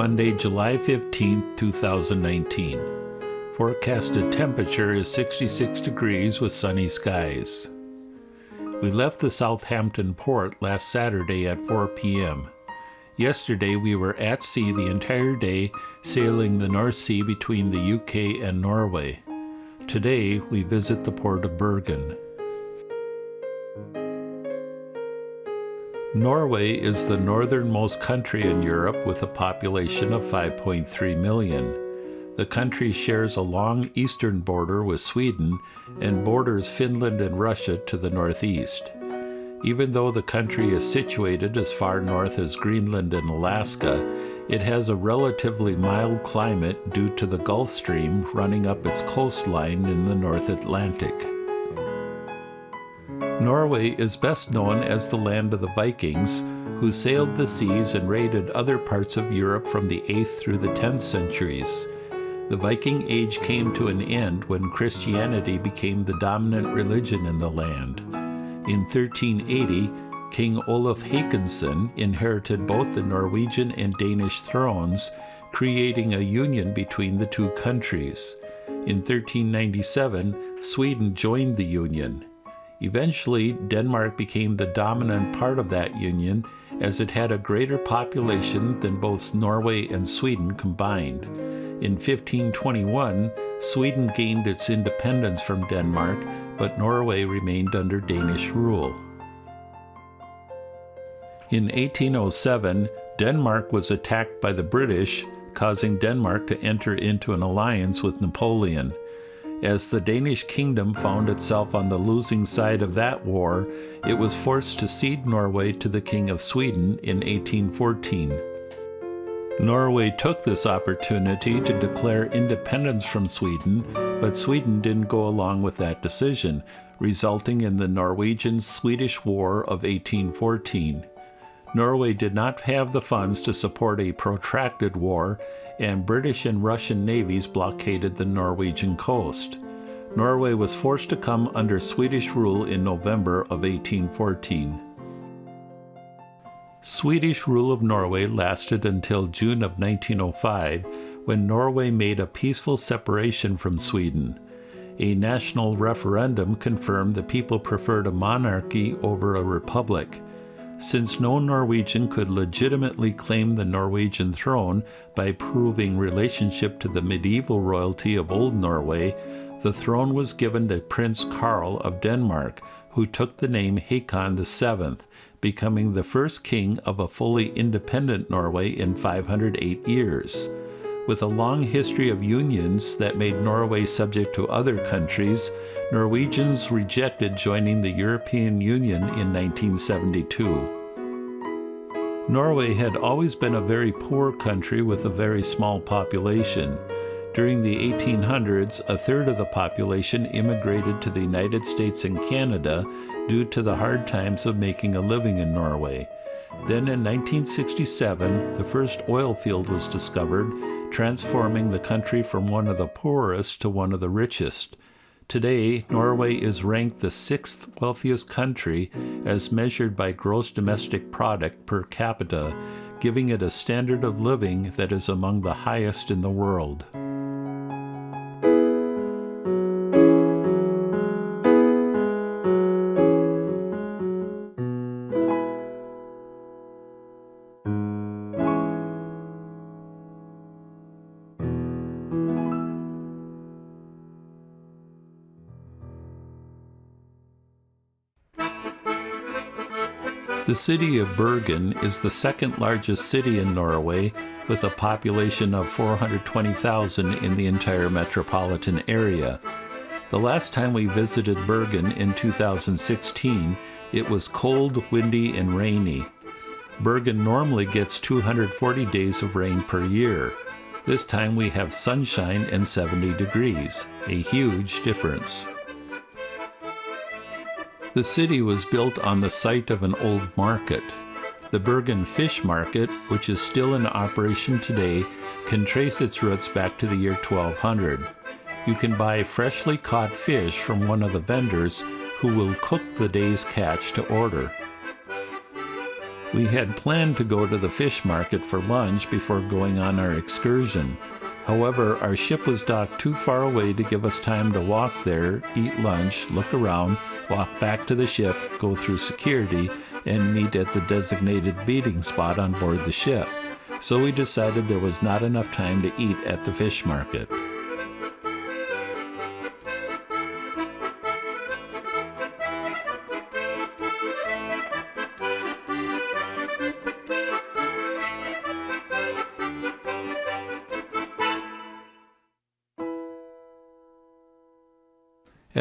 Monday, July 15, 2019. Forecasted temperature is 66 degrees with sunny skies. We left the Southampton port last Saturday at 4 p.m. Yesterday we were at sea the entire day, sailing the North Sea between the UK and Norway. Today we visit the port of Bergen. Norway is the northernmost country in Europe with a population of 5.3 million. The country shares a long eastern border with Sweden and borders Finland and Russia to the northeast. Even though the country is situated as far north as Greenland and Alaska, it has a relatively mild climate due to the Gulf Stream running up its coastline in the North Atlantic. Norway is best known as the land of the Vikings, who sailed the seas and raided other parts of Europe from the 8th through the 10th centuries. The Viking Age came to an end when Christianity became the dominant religion in the land. In 1380, King Olaf Håkonsson inherited both the Norwegian and Danish thrones, creating a union between the two countries. In 1397, Sweden joined the union. Eventually, Denmark became the dominant part of that union as it had a greater population than both Norway and Sweden combined. In 1521, Sweden gained its independence from Denmark, but Norway remained under Danish rule. In 1807, Denmark was attacked by the British, causing Denmark to enter into an alliance with Napoleon. As the Danish kingdom found itself on the losing side of that war, it was forced to cede Norway to the King of Sweden in 1814. Norway took this opportunity to declare independence from Sweden, but Sweden didn't go along with that decision, resulting in the Norwegian-Swedish War of 1814. Norway did not have the funds to support a protracted war, and British and Russian navies blockaded the Norwegian coast. Norway was forced to come under Swedish rule in November of 1814. Swedish rule of Norway lasted until June of 1905, when Norway made a peaceful separation from Sweden. A national referendum confirmed the people preferred a monarchy over a republic. Since no Norwegian could legitimately claim the Norwegian throne by proving relationship to the medieval royalty of Old Norway, the throne was given to Prince Karl of Denmark, who took the name Håkon VII, becoming the first king of a fully independent Norway in 508 years. With a long history of unions that made Norway subject to other countries, Norwegians rejected joining the European Union in 1972. Norway had always been a very poor country with a very small population. During the 1800s, a third of the population immigrated to the United States and Canada due to the hard times of making a living in Norway. Then in 1967, the first oil field was discovered, transforming the country from one of the poorest to one of the richest. Today, Norway is ranked the 6th wealthiest country as measured by gross domestic product per capita, giving it a standard of living that is among the highest in the world. The city of Bergen is the second largest city in Norway, with a population of 420,000 in the entire metropolitan area. The last time we visited Bergen in 2016, it was cold, windy, and rainy. Bergen normally gets 240 days of rain per year. This time we have sunshine and 70 degrees, a huge difference. The city was built on the site of an old market. The Bergen fish market, which is still in operation today, can trace its roots back to the year 1200. You can buy freshly caught fish from one of the vendors who will cook the day's catch to order. We had planned to go to the fish market for lunch before going on our excursion. However, our ship was docked too far away to give us time to walk there, eat lunch, look around, walk back to the ship, go through security, and meet at the designated meeting spot on board the ship. So we decided there was not enough time to eat at the fish market.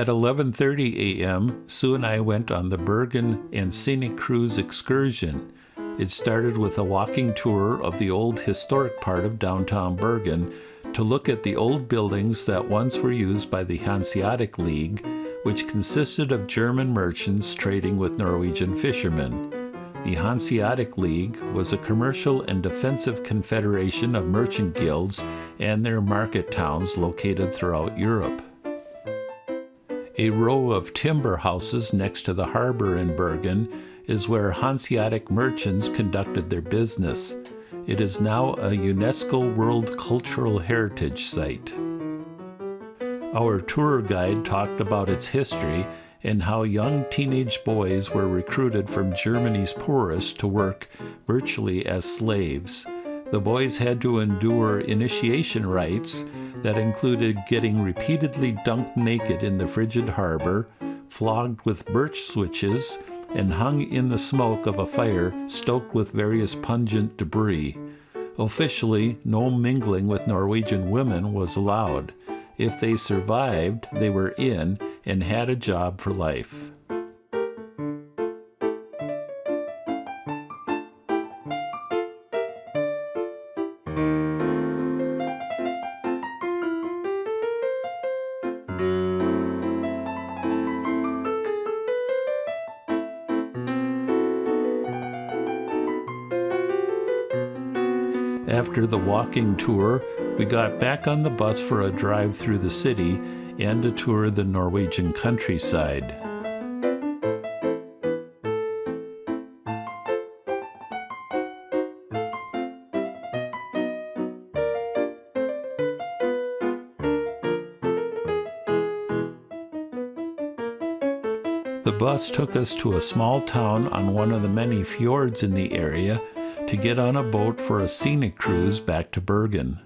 At 11:30 a.m., Sue and I went on the Bergen and Scenic cruise excursion. It started with a walking tour of the old historic part of downtown Bergen to look at the old buildings that once were used by the Hanseatic League, which consisted of German merchants trading with Norwegian fishermen. The Hanseatic League was a commercial and defensive confederation of merchant guilds and their market towns located throughout Europe. A row of timber houses next to the harbor in Bergen is where Hanseatic merchants conducted their business. It is now a UNESCO World Cultural Heritage Site. Our tour guide talked about its history and how young teenage boys were recruited from Germany's poorest to work virtually as slaves. The boys had to endure initiation rites that included getting repeatedly dunked naked in the frigid harbor, flogged with birch switches, and hung in the smoke of a fire stoked with various pungent debris. Officially, no mingling with Norwegian women was allowed. If they survived, they were in and had a job for life. After the walking tour, we got back on the bus for a drive through the city and a tour of the Norwegian countryside. The bus took us to a small town on one of the many fjords in the area to get on a boat for a scenic cruise back to Bergen.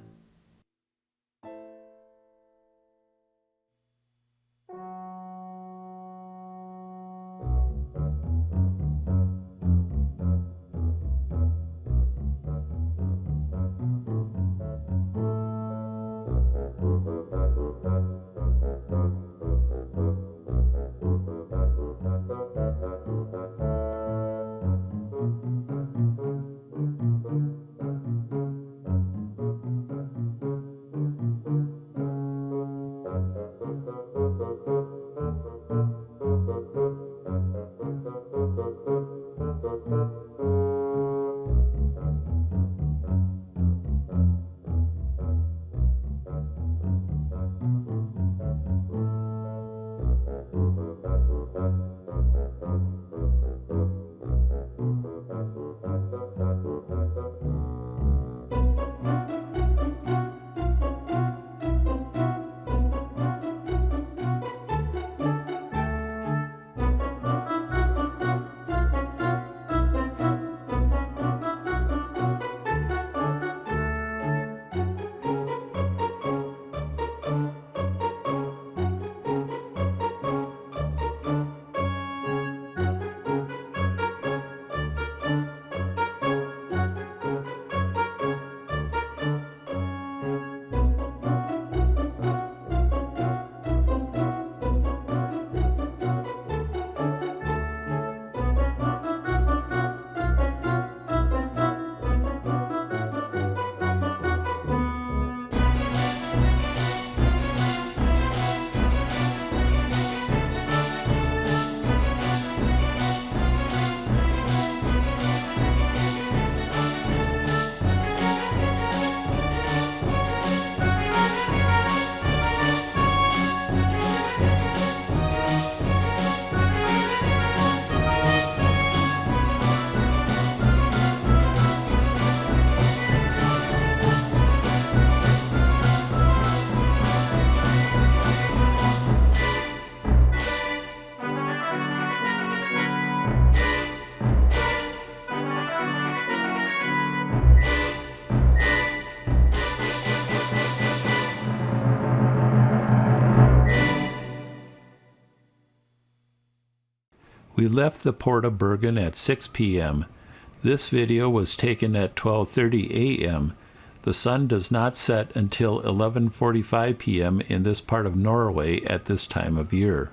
We left the port of Bergen at 6 p.m. This video was taken at 12:30 a.m. The sun does not set until 11:45 p.m. in this part of Norway at this time of year.